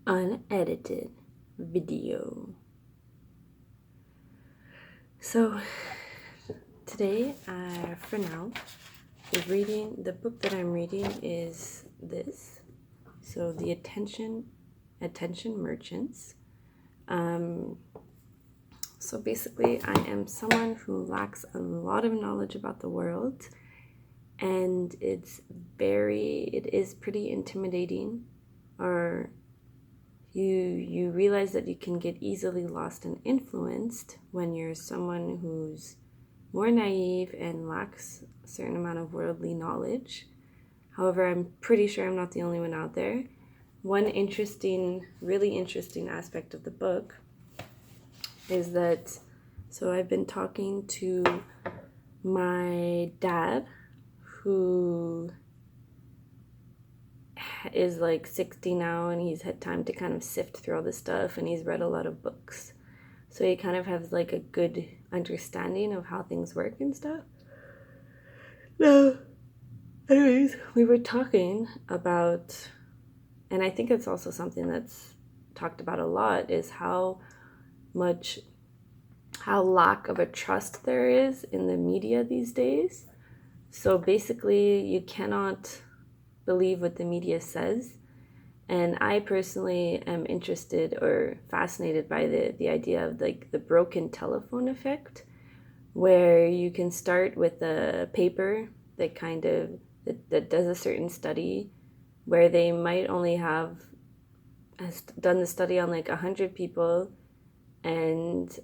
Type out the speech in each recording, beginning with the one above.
unedited video. So today, for now, the book that I'm reading is this. So the Attention Merchants. So basically, I am someone who lacks a lot of knowledge about the world, and it is pretty intimidating, or you realize that you can get easily lost and influenced when you're someone who's more naive and lacks a certain amount of worldly knowledge. However, I'm pretty sure I'm not the only one out there. One really interesting aspect of the book is that, so I've been talking to my dad, who is like 60 now, and he's had time to kind of sift through all this stuff, and he's read a lot of books. So he kind of has like a good understanding of how things work and stuff. So, anyways, we were talking about, and I think it's also something that's talked about a lot, is how lack of a trust there is in the media these days. So basically, you cannot believe what the media says. And I personally am interested or fascinated by the idea of like the broken telephone effect, where you can start with a paper that does a certain study, where they might only has done the study on like 100 people, and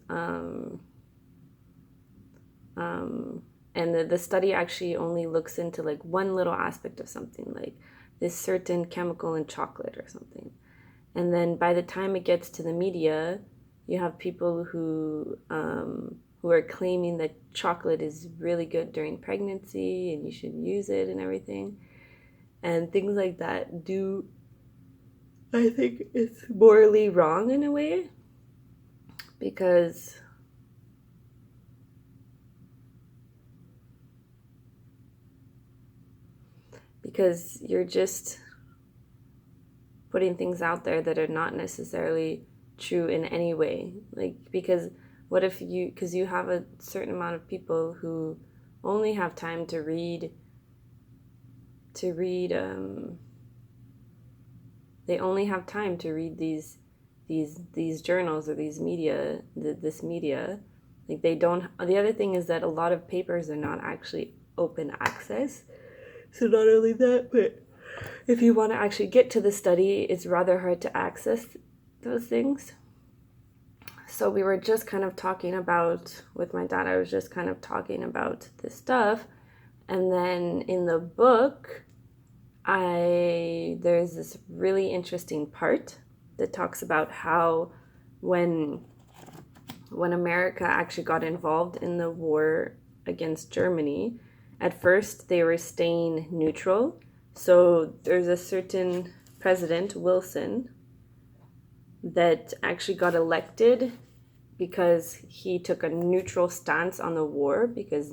the study actually only looks into like one little aspect of something, like this certain chemical in chocolate or something. And then by the time it gets to the media, you have people who are claiming that chocolate is really good during pregnancy and you should use it and everything. And things like that I think it's morally wrong in a way, because you're just putting things out there that are not necessarily true in any way. Like, because what if because you have a certain amount of people who only have time to read, they only have time to read these journals or this media. Like, they don't. The other thing is that a lot of papers are not actually open access. So not only that, but if you want to actually get to the study, it's rather hard to access those things. So we were just kind of talking about, with my dad, I was just kind of talking about this stuff. And then in the book, there's this really interesting part that talks about how when America actually got involved in the war against Germany, at first they were staying neutral. So there's a certain president, Wilson, that actually got elected because he took a neutral stance on the war, because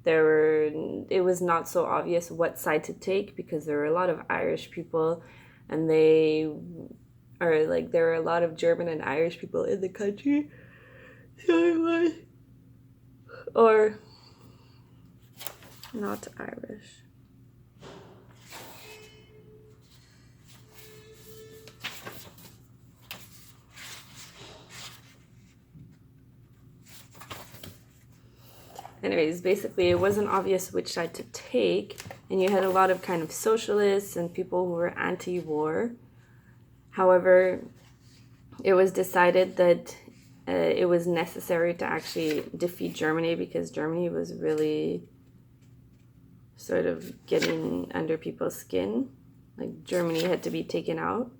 it was not so obvious what side to take, because there were a lot of Irish people, and there were a lot of German and Irish people in the country. So it was, or not Irish. Anyways, basically it wasn't obvious which side to take, and you had a lot of kind of socialists and people who were anti-war. However, it was decided that it was necessary to actually defeat Germany, because Germany was really sort of getting under people's skin. Like, Germany had to be taken out.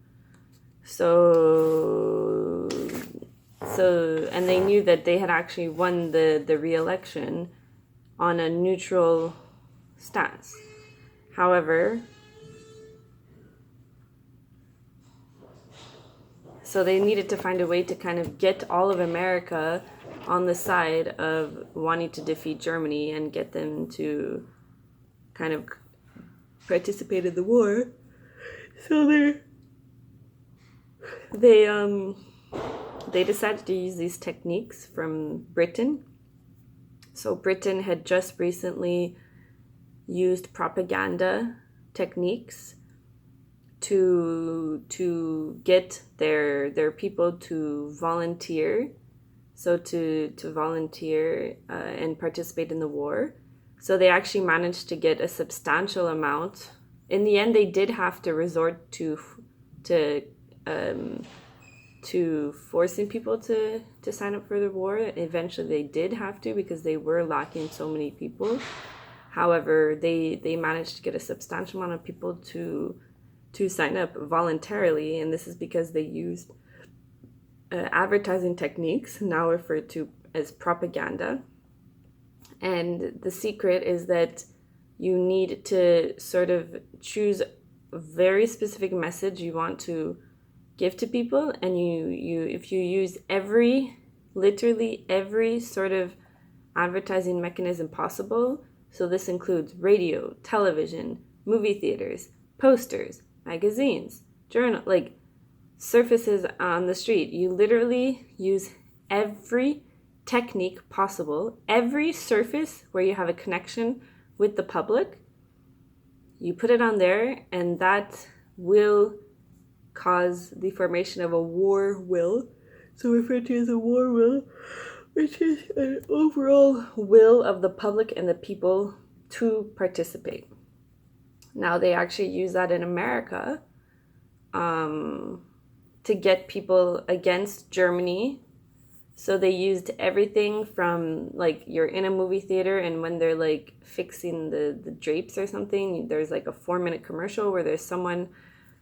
So and they knew that they had actually won the re-election on a neutral stance. However, so they needed to find a way to kind of get all of America on the side of wanting to defeat Germany and get them to kind of participate in the war. So they they decided to use these techniques from Britain. So Britain had just recently used propaganda techniques to get their people to volunteer, so to volunteer and participate in the war. So they actually managed to get a substantial amount. In the end, they did have to resort to um, to forcing people to sign up for the war. Eventually, they did have to because they were lacking so many people. However, they managed to get a substantial amount of people to sign up voluntarily, and this is because they used advertising techniques, now referred to as propaganda. And the secret is that you need to sort of choose a very specific message you want to give to people, and you if you use literally every sort of advertising mechanism possible. So this includes radio, television, movie theaters, posters, magazines, journal, like surfaces on the street. You literally use every technique possible, every surface where you have a connection with the public. You put it on there, and that will cause the formation of a war will. So referred to as a war will, which is an overall will of the public and the people to participate. Now they actually use that in America to get people against Germany. So they used everything from, like, you're in a movie theater, and when they're like fixing the drapes or something, there's like a 4-minute commercial where there's someone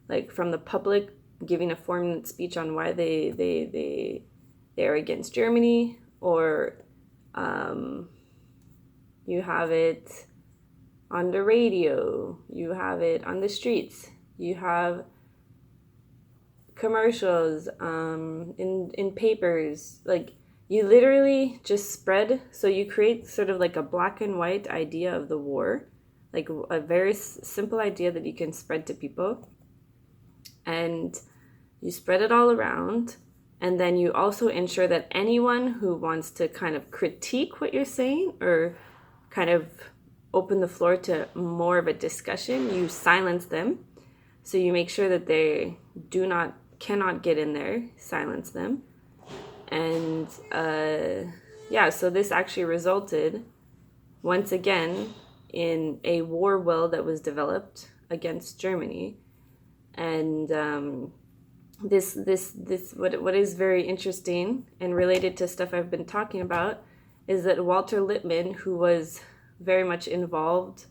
like from the public giving a 4-minute speech on why they're against Germany. Or you have it on the radio, you have it on the streets, you have commercials in papers. Like, you literally just spread, so you create sort of like a black and white idea of the war, like a very simple idea that you can spread to people, and you spread it all around. And then you also ensure that anyone who wants to kind of critique what you're saying, or kind of open the floor to more of a discussion, you silence them. So you make sure that they cannot get in there, silence them. And so this actually resulted, once again, in a war will that was developed against Germany. And this what is very interesting and related to stuff I've been talking about is that Walter Lippmann, who was very much involved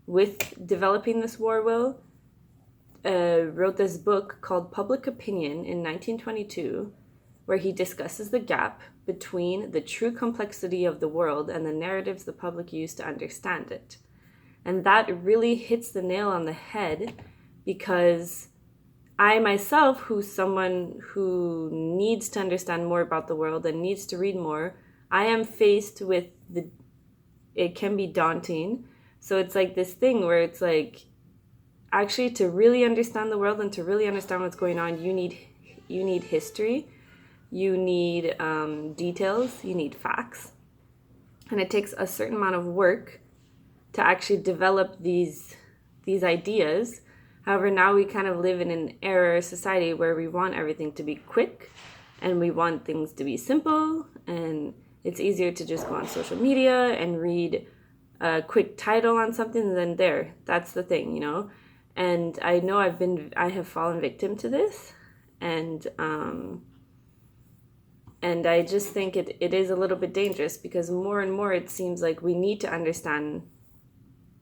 with developing this war will, wrote this book called Public Opinion in 1922, where he discusses the gap between the true complexity of the world and the narratives the public use to understand it. And that really hits the nail on the head, because I myself, who's someone who needs to understand more about the world and needs to read more, I am faced with it can be daunting. So it's like this thing where it's like, actually, to really understand the world and to really understand what's going on, you need history, you need details, you need facts. And it takes a certain amount of work to actually develop these ideas. However, now we kind of live in an era, society, where we want everything to be quick, and we want things to be simple, and it's easier to just go on social media and read a quick title on something, and then that's the thing, you know? And I know I have fallen victim to this, and I just think it is a little bit dangerous, because more and more it seems like we need to understand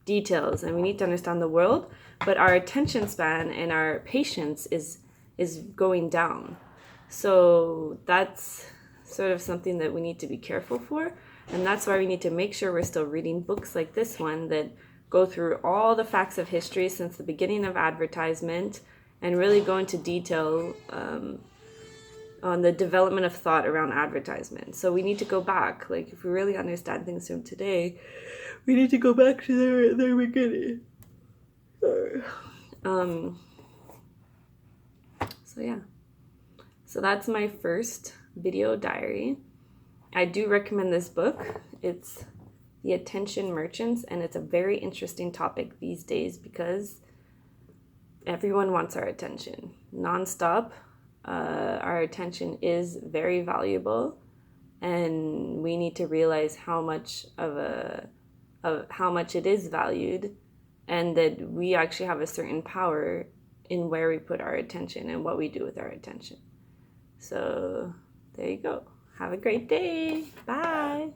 details and we need to understand the world, but our attention span and our patience is going down. So that's sort of something that we need to be careful for, and that's why we need to make sure we're still reading books like this one that go through all the facts of history since the beginning of advertisement, and really go into detail on the development of thought around advertisement. So we need to go back, like, if we really understand things from today, we need to go back to their beginning. So yeah. So that's my first video diary. I do recommend this book. It's The Attention Merchants, and it's a very interesting topic these days because everyone wants our attention nonstop. Our attention is very valuable, and we need to realize how much of how much it is valued, and that we actually have a certain power in where we put our attention and what we do with our attention. So there you go. Have a great day. Bye.